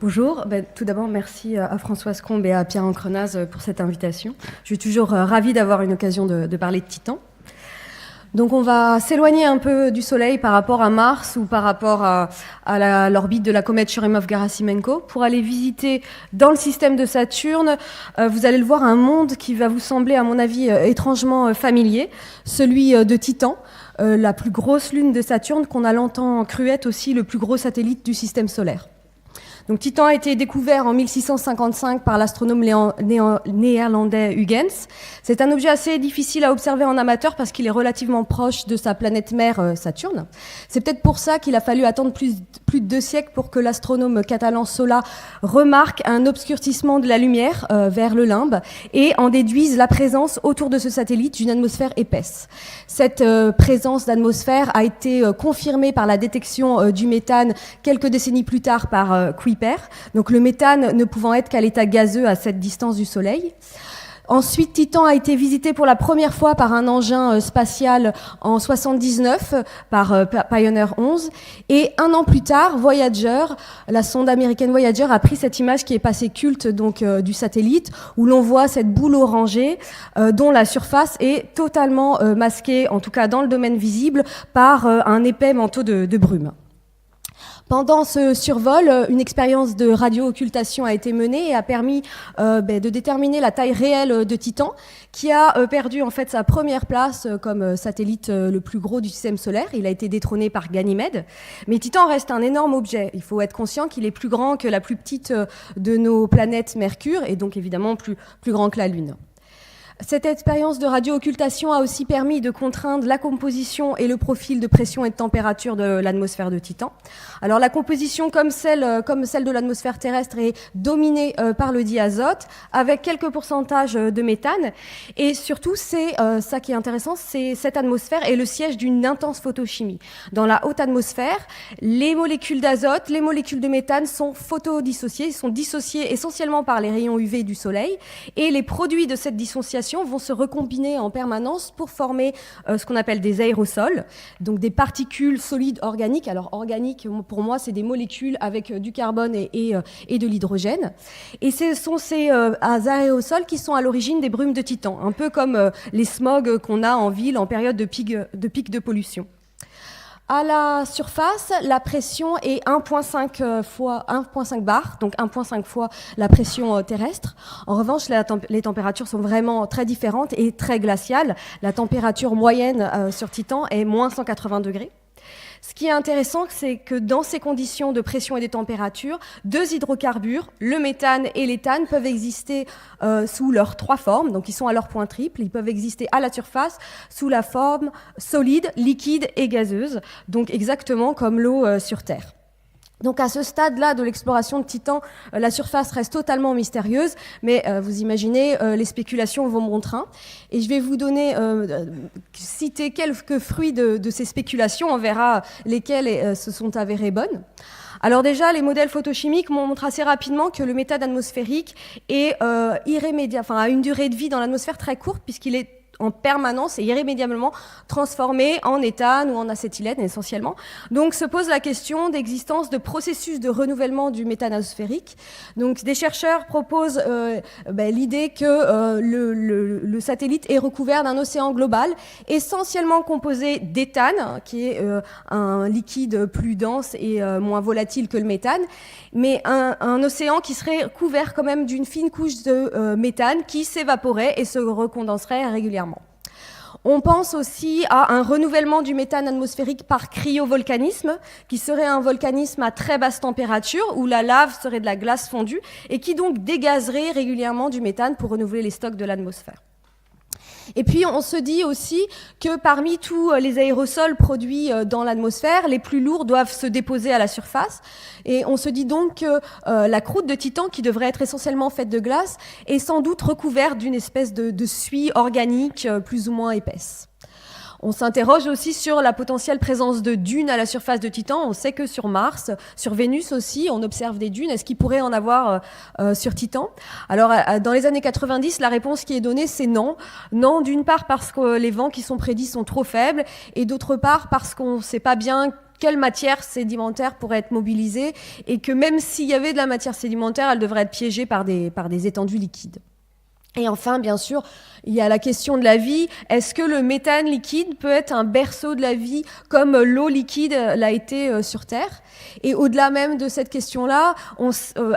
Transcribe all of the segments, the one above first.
Bonjour, tout d'abord merci à Françoise Combe et à Pierre Ancrenaz pour cette invitation. Je suis toujours ravie d'avoir une occasion de parler de Titan. Donc on va s'éloigner un peu du Soleil par rapport à Mars ou par rapport à l'orbite de la comète Churyumov-Gerasimenko pour aller visiter dans le système de Saturne. Vous allez le voir, un monde qui va vous sembler, à mon avis, étrangement familier, celui de Titan, la plus grosse lune de Saturne qu'on a longtemps cru être aussi le plus gros satellite du système solaire. Donc, Titan a été découvert en 1655 par l'astronome néerlandais Huygens. C'est un objet assez difficile à observer en amateur parce qu'il est relativement proche de sa planète mère Saturne. C'est peut-être pour ça qu'il a fallu attendre plus de 2 siècles pour que l'astronome catalan Sola remarque un obscurcissement de la lumière vers le limbe et en déduise la présence autour de ce satellite d'une atmosphère épaisse. Cette présence d'atmosphère a été confirmée par la détection du méthane quelques décennies plus tard par Kuiper, donc le méthane ne pouvant être qu'à l'état gazeux à cette distance du Soleil. Ensuite, Titan a été visité pour la première fois par un engin spatial en 79 par Pioneer 11. Et un an plus tard, Voyager, la sonde américaine Voyager, a pris cette image qui est passée culte donc du satellite, où l'on voit cette boule orangée dont la surface est totalement masquée, en tout cas dans le domaine visible, par un épais manteau de brume. Pendant ce survol, une expérience de radio-occultation a été menée et a permis de déterminer la taille réelle de Titan, qui a perdu en fait sa première place comme satellite le plus gros du système solaire. Il a été détrôné par Ganymède. Mais Titan reste un énorme objet. Il faut être conscient qu'il est plus grand que la plus petite de nos planètes Mercure et donc évidemment plus grand que la Lune. Cette expérience de radio-occultation a aussi permis de contraindre la composition et le profil de pression et de température de l'atmosphère de Titan. Alors la composition, comme celle de l'atmosphère terrestre, est dominée par le diazote, avec quelques pourcentages de méthane. Et surtout, c'est ça qui est intéressant, c'est cette atmosphère est le siège d'une intense photochimie. Dans la haute atmosphère, les molécules d'azote, les molécules de méthane sont photodissociées, sont dissociées essentiellement par les rayons UV du Soleil, et les produits de cette dissociation vont se recombiner en permanence pour former ce qu'on appelle des aérosols, donc des particules solides organiques. Alors organiques, pour moi, c'est des molécules avec du carbone et de l'hydrogène. Et ce sont ces aérosols qui sont à l'origine des brumes de Titan, un peu comme les smogs qu'on a en ville en période de pic de pollution. À la surface, la pression est 1,5 bar, donc 1,5 fois la pression terrestre. En revanche, les températures sont vraiment très différentes et très glaciales. La température moyenne sur Titan est moins 180 degrés. Ce qui est intéressant, c'est que dans ces conditions de pression et de température, 2 hydrocarbures, le méthane et l'éthane, peuvent exister sous leurs 3 formes. Donc, ils sont à leur point triple. Ils peuvent exister à la surface sous la forme solide, liquide et gazeuse. Donc, exactement comme l'eau sur Terre. Donc à ce stade-là de l'exploration de Titan, la surface reste totalement mystérieuse, mais vous imaginez, les spéculations vont bon train. Et je vais vous citer quelques fruits de ces spéculations, on verra lesquelles se sont avérées bonnes. Alors déjà, les modèles photochimiques montrent assez rapidement que le méthane atmosphérique est a une durée de vie dans l'atmosphère très courte, puisqu'il est en permanence et irrémédiablement transformé en éthane ou en acétylène essentiellement. Donc se pose la question d'existence de processus de renouvellement du méthane atmosphérique. Donc des chercheurs proposent l'idée que le satellite est recouvert d'un océan global essentiellement composé d'éthane, qui est un liquide plus dense et moins volatile que le méthane, mais un océan qui serait couvert quand même d'une fine couche de méthane qui s'évaporerait et se recondenserait régulièrement. On pense aussi à un renouvellement du méthane atmosphérique par cryovolcanisme, qui serait un volcanisme à très basse température, où la lave serait de la glace fondue, et qui donc dégazerait régulièrement du méthane pour renouveler les stocks de l'atmosphère. Et puis on se dit aussi que parmi tous les aérosols produits dans l'atmosphère, les plus lourds doivent se déposer à la surface. Et on se dit donc que la croûte de Titan, qui devrait être essentiellement faite de glace, est sans doute recouverte d'une espèce de suie organique plus ou moins épaisse. On s'interroge aussi sur la potentielle présence de dunes à la surface de Titan. On sait que sur Mars, sur Vénus aussi, on observe des dunes. Est-ce qu'il pourrait en avoir sur Titan ? Alors, dans les années 90, la réponse qui est donnée, c'est non. Non, d'une part parce que les vents qui sont prédits sont trop faibles, et d'autre part parce qu'on ne sait pas bien quelle matière sédimentaire pourrait être mobilisée et que même s'il y avait de la matière sédimentaire, elle devrait être piégée par des étendues liquides. Et enfin, bien sûr, il y a la question de la vie. Est-ce que le méthane liquide peut être un berceau de la vie comme l'eau liquide l'a été sur Terre? Et au-delà même de cette question-là,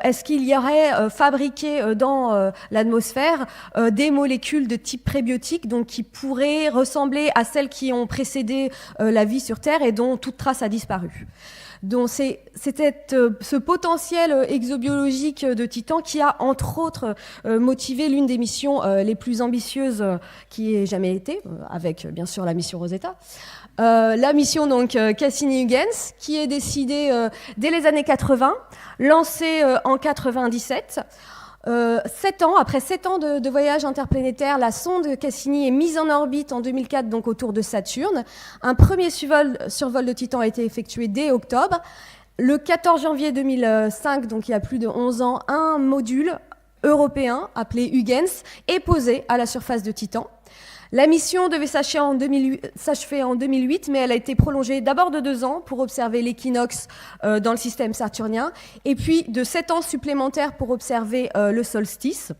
est-ce qu'il y aurait fabriqué dans l'atmosphère des molécules de type prébiotique, donc qui pourraient ressembler à celles qui ont précédé la vie sur Terre et dont toute trace a disparu? Donc c'était ce potentiel exobiologique de Titan qui a entre autres motivé l'une des missions les plus ambitieuses qui ait jamais été, avec bien sûr la mission Rosetta. La mission donc Cassini-Huygens, qui est décidée dès les années 80, lancée en 97. Après 7 ans de voyage interplanétaire, la sonde Cassini est mise en orbite en 2004, donc autour de Saturne. Un premier survol de Titan a été effectué dès octobre. Le 14 janvier 2005, donc il y a plus de 11 ans, un module européen appelé Huygens est posé à la surface de Titan. La mission devait s'achever en 2008, mais elle a été prolongée d'abord de 2 ans pour observer l'équinoxe dans le système saturnien, et puis de 7 ans supplémentaires pour observer le solstice.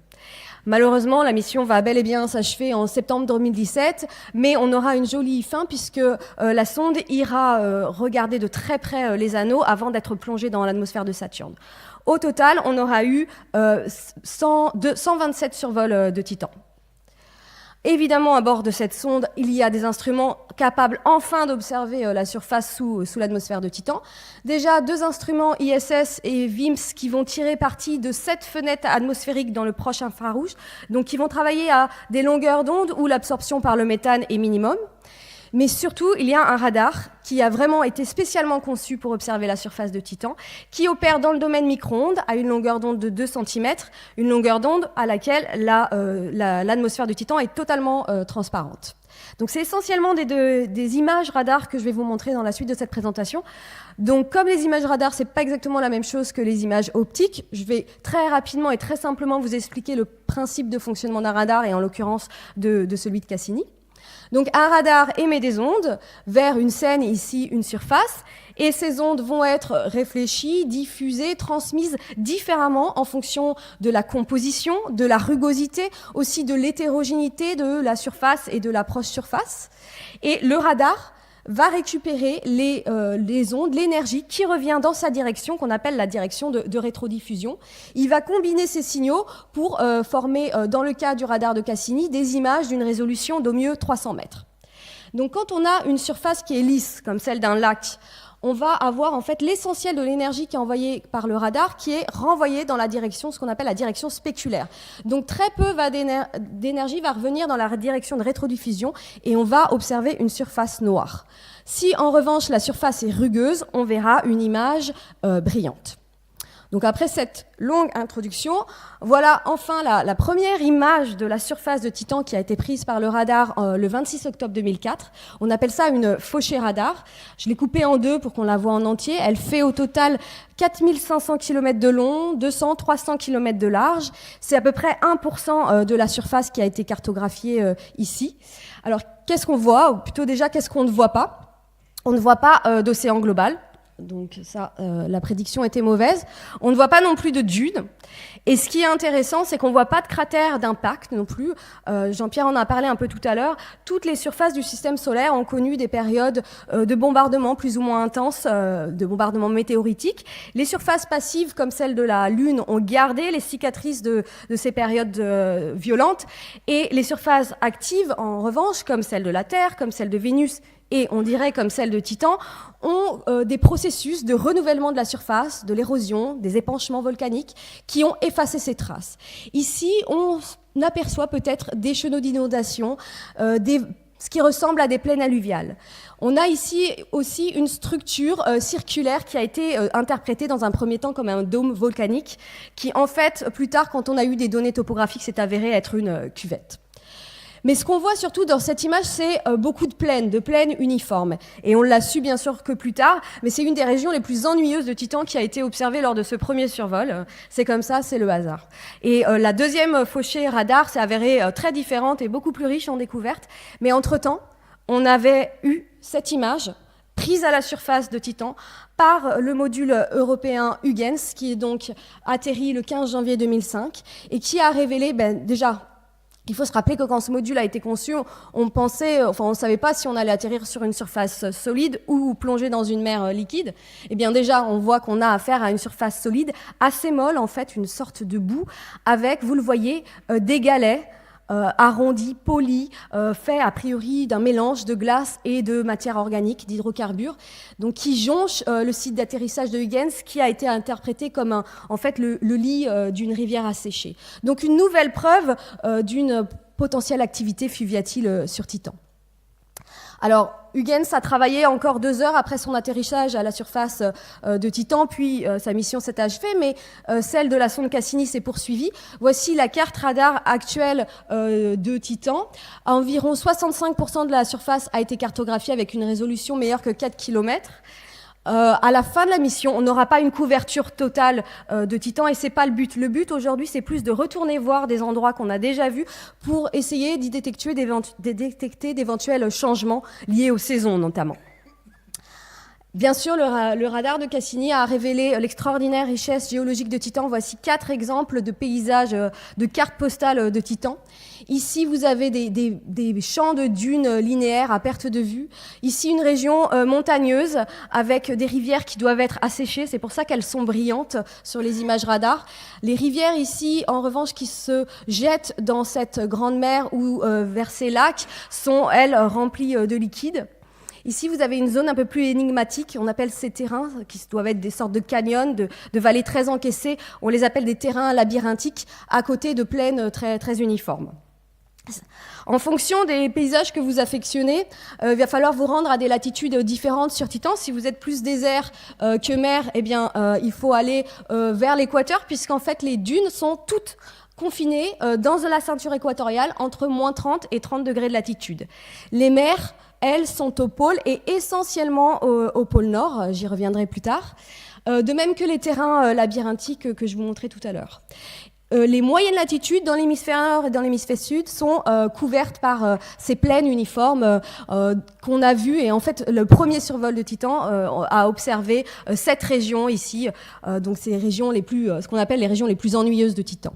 Malheureusement, la mission va bel et bien s'achever en septembre 2017, mais on aura une jolie fin puisque la sonde ira regarder de très près les anneaux avant d'être plongée dans l'atmosphère de Saturne. Au total, on aura eu 127 survols de Titan. Évidemment, à bord de cette sonde, il y a des instruments capables enfin d'observer la surface sous l'atmosphère de Titan. Déjà, 2 instruments ISS et VIMS qui vont tirer parti de 7 fenêtres atmosphériques dans le proche infrarouge, donc qui vont travailler à des longueurs d'onde où l'absorption par le méthane est minimum. Mais surtout, il y a un radar qui a vraiment été spécialement conçu pour observer la surface de Titan, qui opère dans le domaine micro-ondes à une longueur d'onde de 2 cm, une longueur d'onde à laquelle l'atmosphère de Titan est totalement transparente. Donc c'est essentiellement des images radar que je vais vous montrer dans la suite de cette présentation. Donc comme les images radar, c'est pas exactement la même chose que les images optiques, je vais très rapidement et très simplement vous expliquer le principe de fonctionnement d'un radar et en l'occurrence de celui de Cassini. Donc un radar émet des ondes vers une scène, ici une surface, et ces ondes vont être réfléchies, diffusées, transmises différemment en fonction de la composition, de la rugosité, aussi de l'hétérogénéité de la surface et de la proche surface. Et le radar va récupérer les ondes, l'énergie qui revient dans sa direction, qu'on appelle la direction de rétrodiffusion. Il va combiner ces signaux pour former, dans le cas du radar de Cassini, des images d'une résolution d'au mieux 300 mètres. Donc quand on a une surface qui est lisse, comme celle d'un lac, on va avoir en fait l'essentiel de l'énergie qui est envoyée par le radar qui est renvoyée dans la direction, ce qu'on appelle la direction spéculaire. Donc très peu d'énergie va revenir dans la direction de rétrodiffusion et on va observer une surface noire. Si en revanche la surface est rugueuse, on verra une image brillante. Donc après cette longue introduction, voilà enfin la première image de la surface de Titan qui a été prise par le radar le 26 octobre 2004. On appelle ça une fauchée radar. Je l'ai coupée en 2 pour qu'on la voie en entier. Elle fait au total 4500 km de long, 200-300 km de large. C'est à peu près 1% de la surface qui a été cartographiée ici. Alors qu'est-ce qu'on voit, ou plutôt déjà qu'est-ce qu'on ne voit pas? On ne voit pas d'océan global. Donc ça, la prédiction était mauvaise. On ne voit pas non plus de dunes. Et ce qui est intéressant, c'est qu'on ne voit pas de cratères d'impact non plus. Jean-Pierre en a parlé un peu tout à l'heure. Toutes les surfaces du système solaire ont connu des périodes de bombardements plus ou moins intenses, de bombardements météoritiques. Les surfaces passives, comme celle de la Lune, ont gardé les cicatrices de ces périodes violentes. Et les surfaces actives, en revanche, comme celle de la Terre, comme celle de Vénus, et on dirait comme celle de Titan, ont des processus de renouvellement de la surface, de l'érosion, des épanchements volcaniques qui ont effacé ces traces. Ici, on aperçoit peut-être des chenaux d'inondation, ce qui ressemble à des plaines alluviales. On a ici aussi une structure circulaire qui a été interprétée dans un premier temps comme un dôme volcanique, qui en fait, plus tard, quand on a eu des données topographiques, s'est avéré être une cuvette. Mais ce qu'on voit surtout dans cette image, c'est beaucoup de plaines uniformes. Et on l'a su bien sûr que plus tard, mais c'est une des régions les plus ennuyeuses de Titan qui a été observée lors de ce premier survol. C'est comme ça, c'est le hasard. Et la deuxième fauchée radar s'est avérée très différente et beaucoup plus riche en découvertes. Mais entre-temps, on avait eu cette image prise à la surface de Titan par le module européen Huygens, qui est donc atterri le 15 janvier 2005 et qui a révélé, déjà, il faut se rappeler que quand ce module a été conçu, on ne savait pas si on allait atterrir sur une surface solide ou plonger dans une mer liquide. Eh bien déjà, on voit qu'on a affaire à une surface solide, assez molle en fait, une sorte de boue, avec, vous le voyez, des galets arrondis, polis, faits a priori d'un mélange de glace et de matière organique, d'hydrocarbures, donc qui jonchent le site d'atterrissage de Huygens, qui a été interprété comme en fait le lit d'une rivière asséchée. Donc une nouvelle preuve d'une potentielle activité fluviatile sur Titan. Alors, Huygens a travaillé encore 2 heures après son atterrissage à la surface de Titan, puis sa mission s'est achevée, mais celle de la sonde Cassini s'est poursuivie. Voici la carte radar actuelle de Titan. Environ 65% de la surface a été cartographiée avec une résolution meilleure que 4 km. À la fin de la mission, on n'aura pas une couverture totale de Titan et c'est pas le but. Le but aujourd'hui, c'est plus de retourner voir des endroits qu'on a déjà vus pour essayer d'y détecter d'éventuels changements liés aux saisons notamment. Bien sûr, le radar de Cassini a révélé l'extraordinaire richesse géologique de Titan. Voici 4 exemples de paysages, de cartes postales de Titan. Ici, vous avez des champs de dunes linéaires à perte de vue. Ici, une région montagneuse avec des rivières qui doivent être asséchées. C'est pour ça qu'elles sont brillantes sur les images radar. Les rivières ici, en revanche, qui se jettent dans cette grande mer ou vers ces lacs, sont, elles, remplies de liquide. Ici, vous avez une zone un peu plus énigmatique. On appelle ces terrains, qui doivent être des sortes de canyons, de vallées très encaissées. On les appelle des terrains labyrinthiques, à côté de plaines très, très uniformes. En fonction des paysages que vous affectionnez, il va falloir vous rendre à des latitudes différentes sur Titan. Si vous êtes plus désert que mer, eh bien, il faut aller vers l'équateur, puisqu'en fait, les dunes sont toutes confinées dans la ceinture équatoriale entre moins 30 et 30 degrés de latitude. Les mers, elles, sont au pôle et essentiellement au pôle Nord, j'y reviendrai plus tard, de même que les terrains labyrinthiques que je vous montrais tout à l'heure. Les moyennes latitudes dans l'hémisphère nord et dans l'hémisphère sud sont couvertes par ces plaines uniformes qu'on a vues. Et en fait, le premier survol de Titan a observé cette région ici, donc ces régions les plus, ce qu'on appelle les régions les plus ennuyeuses de Titan.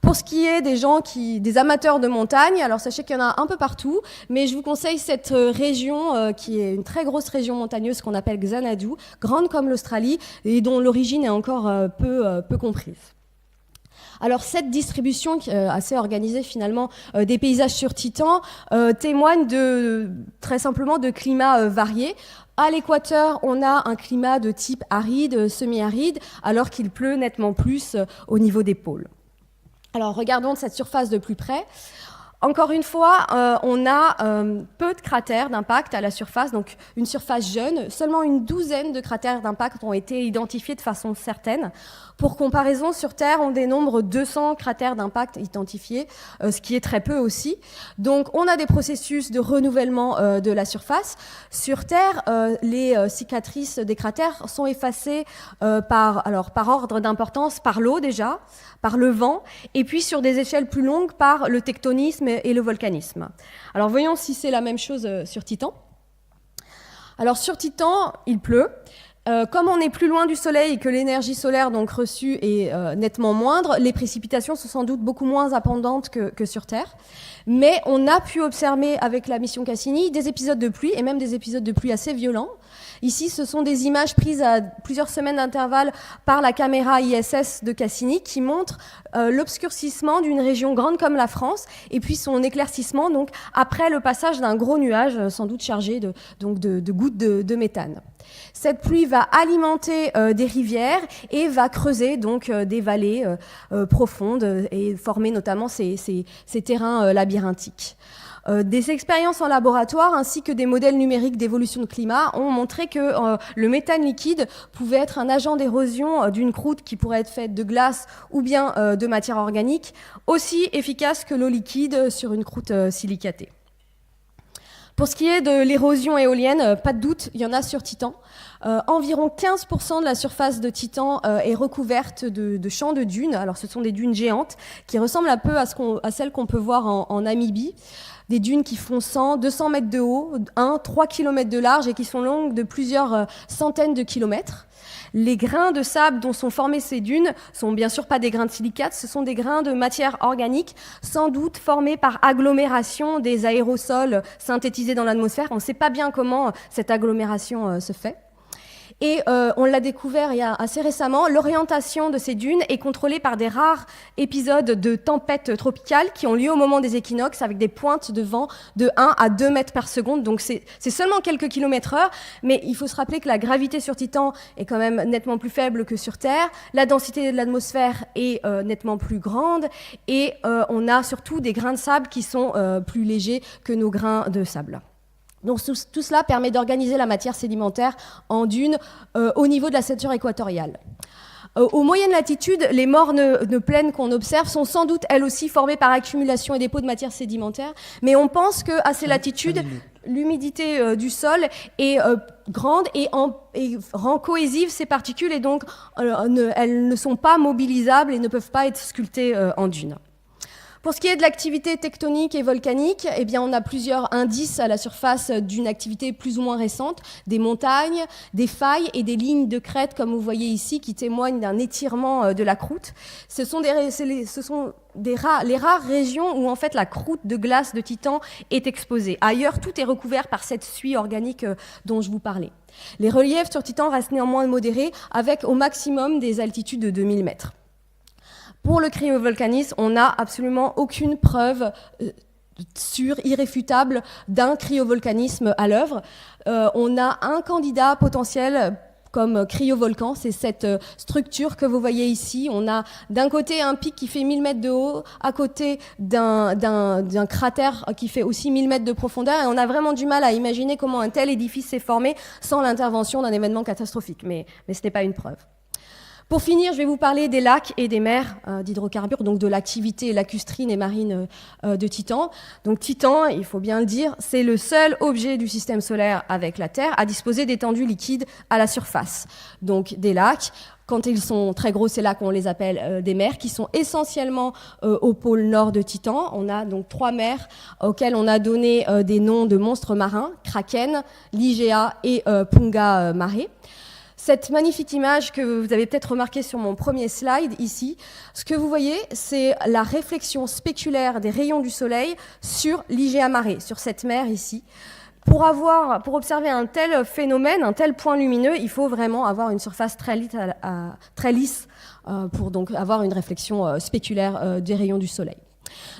Pour ce qui est des amateurs de montagne, alors sachez qu'il y en a un peu partout, mais je vous conseille cette région qui est une très grosse région montagneuse qu'on appelle Xanadu, grande comme l'Australie et dont l'origine est encore peu comprise. Alors cette distribution assez organisée finalement des paysages sur Titan témoigne très simplement de climats variés. À l'équateur, on a un climat de type aride, semi-aride, alors qu'il pleut nettement plus au niveau des pôles. Alors regardons cette surface de plus près. Encore une fois, on a peu de cratères d'impact à la surface, donc une surface jeune. Seulement une douzaine de cratères d'impact ont été identifiés de façon certaine. Pour comparaison, sur Terre, on dénombre 200 cratères d'impact identifiés, ce qui est très peu aussi. Donc on a des processus de renouvellement de la surface. Sur Terre, les cicatrices des cratères sont effacées par ordre d'importance, par l'eau déjà, par le vent, et puis sur des échelles plus longues par le tectonisme et le volcanisme. Alors voyons si c'est la même chose sur Titan. Alors sur Titan, il pleut. Comme on est plus loin du Soleil et que l'énergie solaire donc reçue est nettement moindre, les précipitations sont sans doute beaucoup moins abondantes que sur Terre. Mais on a pu observer avec la mission Cassini des épisodes de pluie et même des épisodes de pluie assez violents. Ici, ce sont des images prises à plusieurs semaines d'intervalle par la caméra ISS de Cassini qui montrent l'obscurcissement d'une région grande comme la France et puis son éclaircissement donc après le passage d'un gros nuage sans doute chargé de gouttes de méthane. Cette pluie va alimenter des rivières et va creuser donc des vallées profondes et former notamment ces terrains labyrinthiques. Des expériences en laboratoire ainsi que des modèles numériques d'évolution de climat ont montré que le méthane liquide pouvait être un agent d'érosion d'une croûte qui pourrait être faite de glace ou bien de matière organique, aussi efficace que l'eau liquide sur une croûte silicatée. Pour ce qui est de l'érosion éolienne, pas de doute, il y en a sur Titan. Environ 15% de la surface de Titan est recouverte de champs de dunes. Alors ce sont des dunes géantes qui ressemblent un peu à celles qu'on peut voir en Namibie. Des dunes qui font 100, 200 mètres de haut, 3 km de large et qui sont longues de plusieurs centaines de kilomètres. Les grains de sable dont sont formées ces dunes sont bien sûr pas des grains de silicate, ce sont des grains de matière organique, sans doute formés par agglomération des aérosols synthétisés dans l'atmosphère. On ne sait pas bien comment cette agglomération se fait. Et on l'a découvert il y a assez récemment, l'orientation de ces dunes est contrôlée par des rares épisodes de tempêtes tropicales qui ont lieu au moment des équinoxes avec des pointes de vent de 1 à 2 mètres par seconde. Donc c'est seulement quelques kilomètres heure, mais il faut se rappeler que la gravité sur Titan est quand même nettement plus faible que sur Terre. La densité de l'atmosphère est nettement plus grande et on a surtout des grains de sable qui sont plus légers que nos grains de sable. Donc tout cela permet d'organiser la matière sédimentaire en dunes au niveau de la ceinture équatoriale. Aux moyennes latitudes, les mornes de plaine qu'on observe sont sans doute elles aussi formées par accumulation et dépôt de matière sédimentaire, mais on pense qu'à ces latitudes, l'humidité du sol est grande et rend cohésives ces particules et donc elles ne sont pas mobilisables et ne peuvent pas être sculptées en dunes. Pour ce qui est de l'activité tectonique et volcanique, eh bien, on a plusieurs indices à la surface d'une activité plus ou moins récente, des montagnes, des failles et des lignes de crête, comme vous voyez ici, qui témoignent d'un étirement de la croûte. Ce sont les rares régions où en fait la croûte de glace de Titan est exposée. Ailleurs, tout est recouvert par cette suie organique dont je vous parlais. Les reliefs sur Titan restent néanmoins modérés, avec au maximum des altitudes de 2000 mètres. Pour le cryovolcanisme, on n'a absolument aucune preuve sûre, irréfutable d'un cryovolcanisme à l'œuvre. On a un candidat potentiel comme cryovolcan, c'est cette structure que vous voyez ici. On a d'un côté un pic qui fait 1000 mètres de haut, à côté d'un cratère qui fait aussi 1000 mètres de profondeur, et on a vraiment du mal à imaginer comment un tel édifice s'est formé sans l'intervention d'un événement catastrophique, mais ce n'est pas une preuve. Pour finir, je vais vous parler des lacs et des mers d'hydrocarbures, donc de l'activité lacustrine et marine de Titan. Donc Titan, il faut bien le dire, c'est le seul objet du système solaire avec la Terre à disposer d'étendues liquides à la surface. Donc des lacs, quand ils sont très gros, ces lacs, on les appelle des mers, qui sont essentiellement au pôle nord de Titan. On a donc 3 mers auxquelles on a donné des noms de monstres marins, Kraken, Ligea et Punga Mare. Cette magnifique image que vous avez peut-être remarquée sur mon premier slide ici, ce que vous voyez, c'est la réflexion spéculaire des rayons du soleil sur Ligea Mare, sur cette mer ici. Pour observer un tel phénomène, un tel point lumineux, il faut vraiment avoir une surface très lisse pour donc avoir une réflexion spéculaire des rayons du soleil.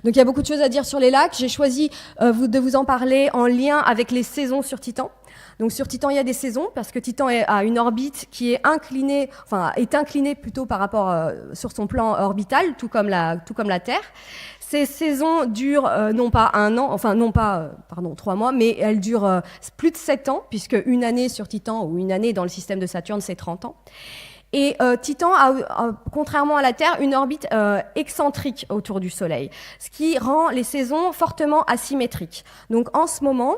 Donc il y a beaucoup de choses à dire sur les lacs. J'ai choisi de vous en parler en lien avec les saisons sur Titan. Donc sur Titan, il y a des saisons parce que Titan a une orbite qui est inclinée plutôt par rapport sur son plan orbital, tout comme la Terre. Ces saisons durent non pas 3 mois, mais elles durent plus de 7 ans, puisque une année sur Titan ou une année dans le système de Saturne, c'est 30 ans. Et Titan a, contrairement à la Terre, une orbite excentrique autour du Soleil, ce qui rend les saisons fortement asymétriques. Donc en ce moment,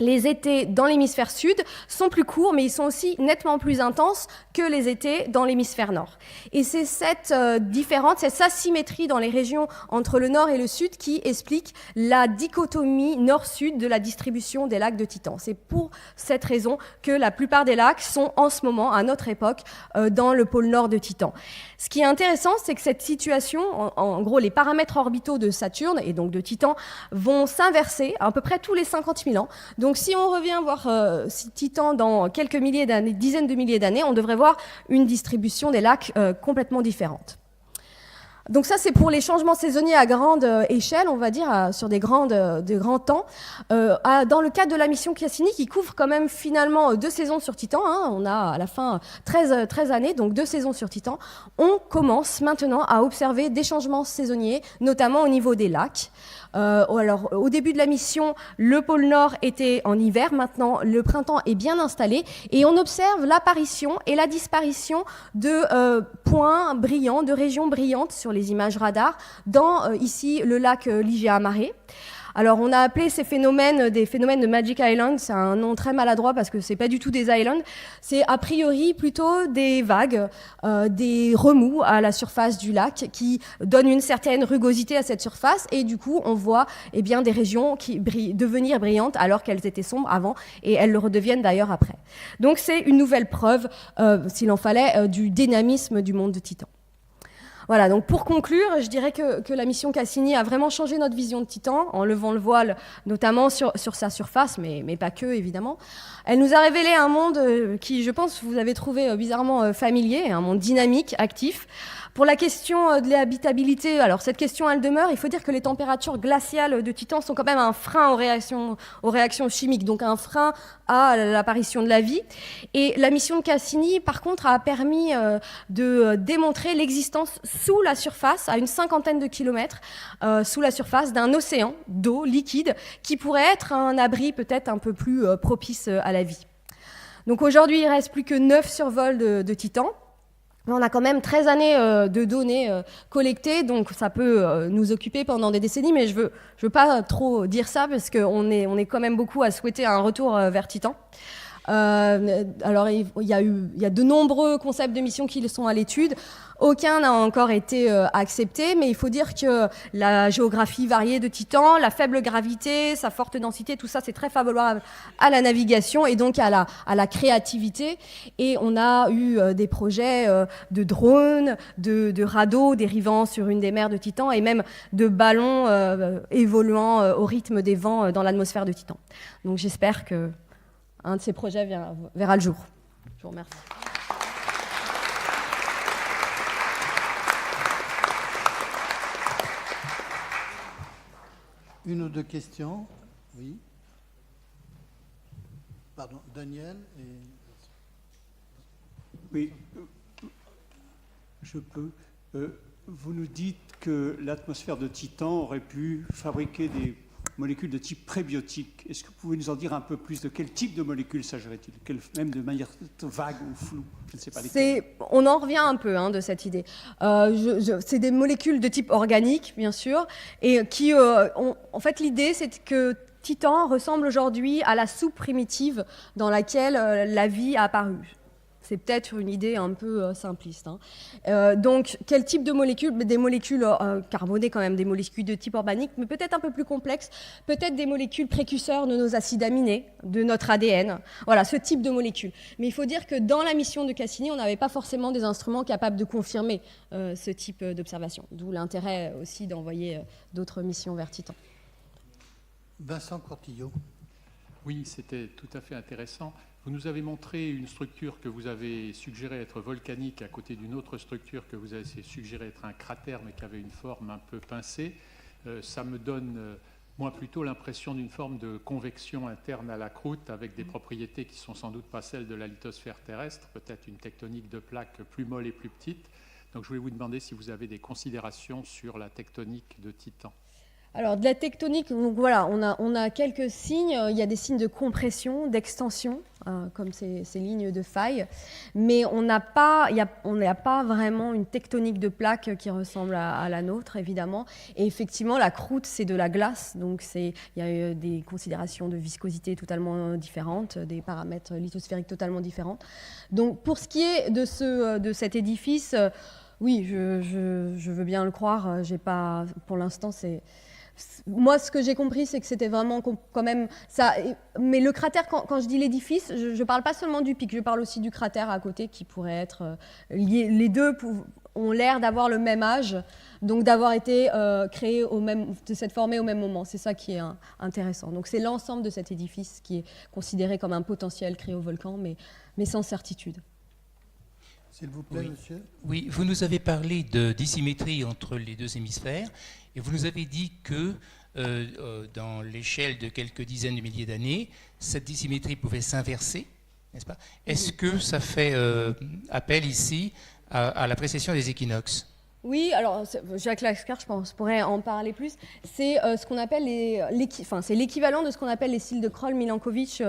les étés dans l'hémisphère sud sont plus courts, mais ils sont aussi nettement plus intenses que les étés dans l'hémisphère nord. Et c'est cette différence, cette asymétrie dans les régions entre le nord et le sud qui explique la dichotomie nord-sud de la distribution des lacs de Titan. C'est pour cette raison que la plupart des lacs sont en ce moment, à notre époque, dans le pôle nord de Titan. Ce qui est intéressant, c'est que cette situation, en gros, les paramètres orbitaux de Saturne et donc de Titan vont s'inverser à peu près tous les 50 000 ans. Donc si on revient voir Titan dans quelques milliers d'années, dizaines de milliers d'années, on devrait voir une distribution des lacs complètement différente. Donc ça, c'est pour les changements saisonniers à grande échelle, on va dire, sur des grands temps. Dans le cadre de la mission Cassini, qui couvre quand même finalement 2 saisons sur Titan, on a à la fin 13 années, donc 2 saisons sur Titan, on commence maintenant à observer des changements saisonniers, notamment au niveau des lacs. Alors, au début de la mission, le pôle Nord était en hiver. Maintenant, le printemps est bien installé et on observe l'apparition et la disparition de points brillants, de régions brillantes sur les images radar, dans ici le lac Ligea Mare. Alors on a appelé ces phénomènes des phénomènes de Magic Island, c'est un nom très maladroit parce que c'est pas du tout des islands, c'est a priori plutôt des vagues, des remous à la surface du lac qui donnent une certaine rugosité à cette surface et du coup on voit eh bien, des régions qui devenir brillantes alors qu'elles étaient sombres avant et elles le redeviennent d'ailleurs après. Donc c'est une nouvelle preuve, s'il en fallait, du dynamisme du monde de Titan. Voilà, donc pour conclure, je dirais que la mission Cassini a vraiment changé notre vision de Titan, en levant le voile, notamment sur sa surface, mais pas que, évidemment. Elle nous a révélé un monde qui, je pense, vous avez trouvé bizarrement familier, un monde dynamique, actif. Pour la question de l'habitabilité, alors cette question, elle demeure. Il faut dire que les températures glaciales de Titan sont quand même un frein aux réactions chimiques, donc un frein à l'apparition de la vie. Et la mission de Cassini, par contre, a permis de démontrer l'existence sous la surface, à une 50aine de kilomètres, sous la surface d'un océan d'eau liquide qui pourrait être un abri peut-être un peu plus propice à la vie. Donc aujourd'hui, il ne reste plus que 9 survols de Titan. On a quand même 13 années de données collectées, donc ça peut nous occuper pendant des décennies, mais je veux pas trop dire ça parce qu'on est quand même beaucoup à souhaiter un retour vers Titan. Alors il y a de nombreux concepts de mission qui sont à l'étude. Aucun n'a encore été accepté, mais il faut dire que la géographie variée de Titan, la faible gravité, sa forte densité, tout ça c'est très favorable à la navigation et donc à la créativité. Et on a eu des projets de drones, de radeaux dérivant sur une des mers de Titan et même de ballons évoluant au rythme des vents dans l'atmosphère de Titan. Donc j'espère que un de ces projets verra le jour. Je vous remercie. Une ou deux questions? Oui. Pardon, Daniel et... Oui, je peux. Vous nous dites que l'atmosphère de Titan aurait pu fabriquer des molécules de type prébiotique. Est-ce que vous pouvez nous en dire un peu plus? De quel type de molécules s'agirait-il? Même de manière vague ou floue? Je ne sais pas lesquelles. On en revient un peu de cette idée. C'est des molécules de type organique, bien sûr, et qui en fait, l'idée, c'est que Titan ressemble aujourd'hui à la soupe primitive dans laquelle la vie a apparu. C'est peut-être une idée un peu simpliste. Donc, quel type de molécules? Des molécules carbonées quand même, des molécules de type organique, mais peut-être un peu plus complexes, peut-être des molécules précurseurs de nos acides aminés, de notre ADN. Voilà, ce type de molécules. Mais il faut dire que dans la mission de Cassini, on n'avait pas forcément des instruments capables de confirmer ce type d'observation. D'où l'intérêt aussi d'envoyer d'autres missions vers Titan. Vincent Courtillot. Oui, c'était tout à fait intéressant. Vous nous avez montré une structure que vous avez suggéré être volcanique à côté d'une autre structure que vous avez suggéré être un cratère mais qui avait une forme un peu pincée. Ça me donne, moi, plutôt l'impression d'une forme de convection interne à la croûte avec des propriétés qui sont sans doute pas celles de la lithosphère terrestre, peut-être une tectonique de plaques plus molle et plus petite. Donc je voulais vous demander si vous avez des considérations sur la tectonique de Titan. Alors, de la tectonique, donc voilà, on a quelques signes. Il y a des signes de compression, d'extension, comme ces lignes de faille. Mais on n'a pas vraiment une tectonique de plaques qui ressemble à la nôtre, évidemment. Et effectivement, la croûte, c'est de la glace. Donc, il y a des considérations de viscosité totalement différentes, des paramètres lithosphériques totalement différents. Donc, pour ce qui est de cet édifice, oui, je veux bien le croire. J'ai pas, pour l'instant, moi, ce que j'ai compris, c'est que c'était vraiment quand même ça. Mais le cratère, quand je dis l'édifice, je ne parle pas seulement du pic, je parle aussi du cratère à côté qui pourrait être lié. Les deux ont l'air d'avoir le même âge, donc d'avoir été créés de s'être formés au même moment. C'est ça qui est intéressant. Donc c'est l'ensemble de cet édifice qui est considéré comme un potentiel cryovolcan, mais sans certitude. S'il vous plaît, oui. Monsieur. Oui, vous nous avez parlé de dissymétrie entre les deux hémisphères et vous nous avez dit que dans l'échelle de quelques dizaines de milliers d'années, cette dissymétrie pouvait s'inverser, n'est-ce pas? Est-ce que ça fait appel ici à la précession des équinoxes? Oui, alors Jacques Lascar, je pense, pourrait en parler plus. C'est ce qu'on appelle c'est l'équivalent de ce qu'on appelle les cils de Kroll-Milankovitch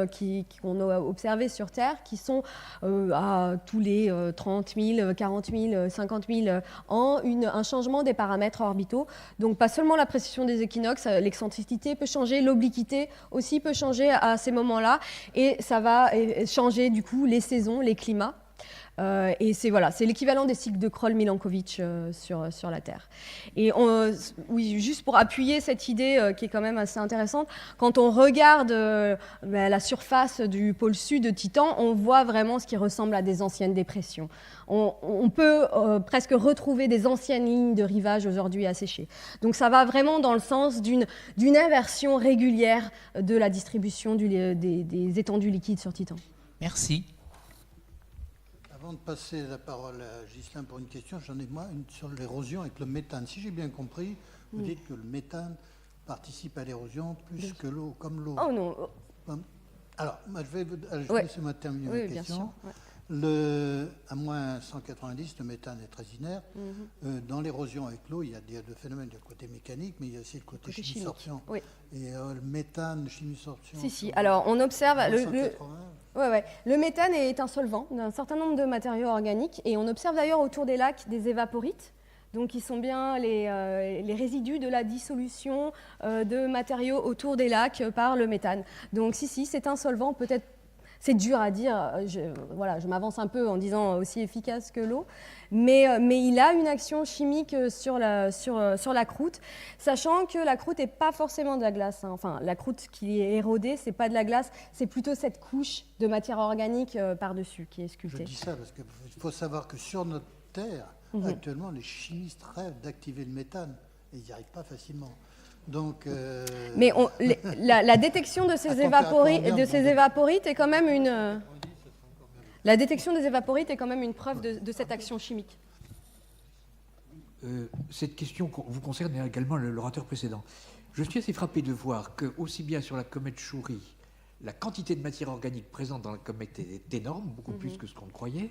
qu'on a observés sur Terre, qui sont à tous les 30 000, 40 000, 50 000 ans, un changement des paramètres orbitaux. Donc pas seulement la précision des équinoxes, l'excentricité peut changer, l'obliquité aussi peut changer à ces moments-là, et ça va changer du coup les saisons, les climats. Et c'est l'équivalent des cycles de Kroll-Milankovitch sur la Terre. Et oui, juste pour appuyer cette idée qui est quand même assez intéressante, quand on regarde la surface du pôle sud de Titan, on voit vraiment ce qui ressemble à des anciennes dépressions. On peut presque retrouver des anciennes lignes de rivage aujourd'hui asséchées. Donc ça va vraiment dans le sens d'une inversion régulière de la distribution des étendues liquides sur Titan. Merci. Avant de passer la parole à Ghislain pour une question, j'en ai moi une sur l'érosion avec le méthane. Si j'ai bien compris, vous dites que le méthane participe à l'érosion plus que l'eau, comme l'eau. Oh non. Alors, moi, je vais laisser terminer oui, ma bien question. sûr, ouais. À moins 190, le méthane est très inerte. Dans l'érosion avec l'eau, il y a deux phénomènes. Il y a le côté mécanique, mais il y a aussi le côté chimie-sorption. Oui. Et le méthane, chimie-sorption... Si. Alors, on observe... Le le méthane est un solvant d'un certain nombre de matériaux organiques. Et on observe d'ailleurs autour des lacs des évaporites. Donc, qui sont bien les résidus de la dissolution de matériaux autour des lacs par le méthane. Donc, si, c'est un solvant peut-être... C'est dur à dire, je m'avance un peu en disant aussi efficace que l'eau, mais il a une action chimique sur la croûte, sachant que la croûte n'est pas forcément de la glace. Hein. Enfin, la croûte qui est érodée, ce n'est pas de la glace, c'est plutôt cette couche de matière organique par-dessus qui est sculptée. Je dis ça parce qu'il faut savoir que sur notre Terre, actuellement, les chimistes rêvent d'activer le méthane et ils n'y arrivent pas facilement. Donc, mais la détection de ces évaporites est quand même la détection des évaporites est quand même une preuve de cette action chimique. Cette question vous concerne également l'orateur précédent. Je suis assez frappé de voir que, aussi bien sur la comète Chury, la quantité de matière organique présente dans la comète est énorme, beaucoup plus que ce qu'on croyait,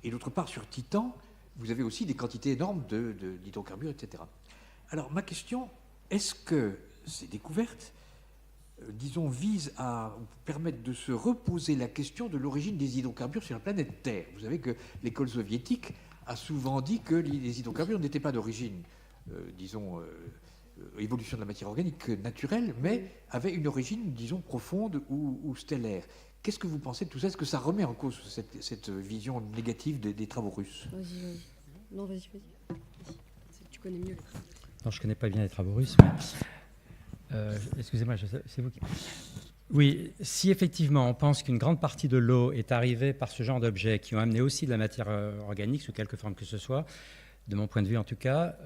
et d'autre part sur Titan, vous avez aussi des quantités énormes d'hydrocarbures, etc. Alors ma question, est-ce que ces découvertes, visent à permettre de se reposer la question de l'origine des hydrocarbures sur la planète Terre? Vous savez que l'école soviétique a souvent dit que les hydrocarbures n'étaient pas d'origine, évolution de la matière organique naturelle, mais avaient une origine, profonde ou stellaire. Qu'est-ce que vous pensez de tout ça? Est-ce que ça remet en cause cette vision négative des travaux russes? Vas-y. Non, vas-y. Tu connais mieux les travaux. Non, je ne connais pas bien les travaux russes, mais excusez-moi, c'est vous qui... Oui, si effectivement on pense qu'une grande partie de l'eau est arrivée par ce genre d'objets qui ont amené aussi de la matière organique sous quelque forme que ce soit, de mon point de vue en tout cas,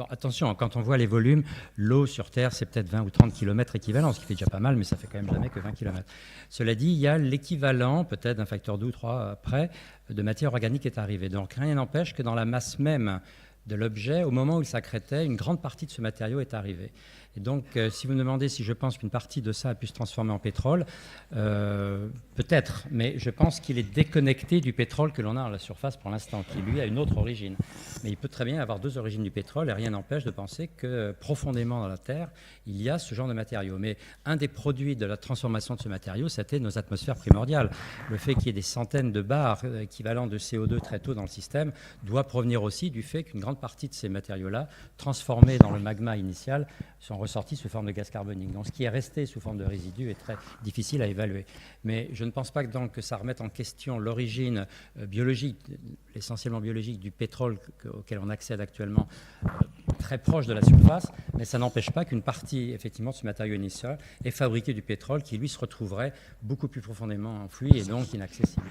attention, quand on voit les volumes, l'eau sur Terre c'est peut-être 20 ou 30 km équivalent, ce qui fait déjà pas mal, mais ça fait quand même jamais que 20 km. Cela dit, il y a l'équivalent, peut-être d'un facteur 2 ou 3 après, de matière organique qui est arrivée. Donc rien n'empêche que dans la masse même de l'objet, au moment où il s'accrétait, une grande partie de ce matériau est arrivée. Et donc, si vous me demandez si je pense qu'une partie de ça a pu se transformer en pétrole, peut-être, mais je pense qu'il est déconnecté du pétrole que l'on a à la surface pour l'instant, qui lui a une autre origine. Mais il peut très bien avoir deux origines du pétrole et rien n'empêche de penser que profondément dans la Terre, il y a ce genre de matériaux. Mais un des produits de la transformation de ce matériau, c'était nos atmosphères primordiales. Le fait qu'il y ait des centaines de bars équivalents de CO2 très tôt dans le système doit provenir aussi du fait qu'une grande partie de ces matériaux-là, transformés dans le magma initial, sont ressortis sous forme de gaz carbonique. Donc ce qui est resté sous forme de résidus est très difficile à évaluer. Mais je ne pense pas que ça remette en question l'origine biologique, essentiellement biologique, du pétrole auquel on accède actuellement, très proche de la surface, mais ça n'empêche pas qu'une partie effectivement de ce matériau initial est fabriquée du pétrole qui lui se retrouverait beaucoup plus profondément enfoui et donc inaccessible.